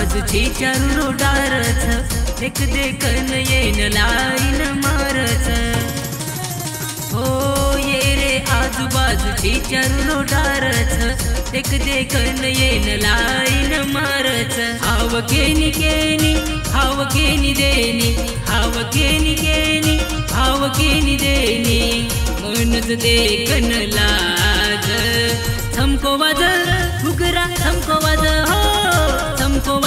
आजूबाजूची चारू रोडारच एक देखन येन लाईन मारच हो ये रे आजूबाजूची चारू रोडारच एक देखन येन लाईन मारच हाव केनी केनी हाव केनी देनी हाव केनी केनी हाव केनी देनी मनच देखन लाज थमको वाज घुगरा थमको वाज हो थमको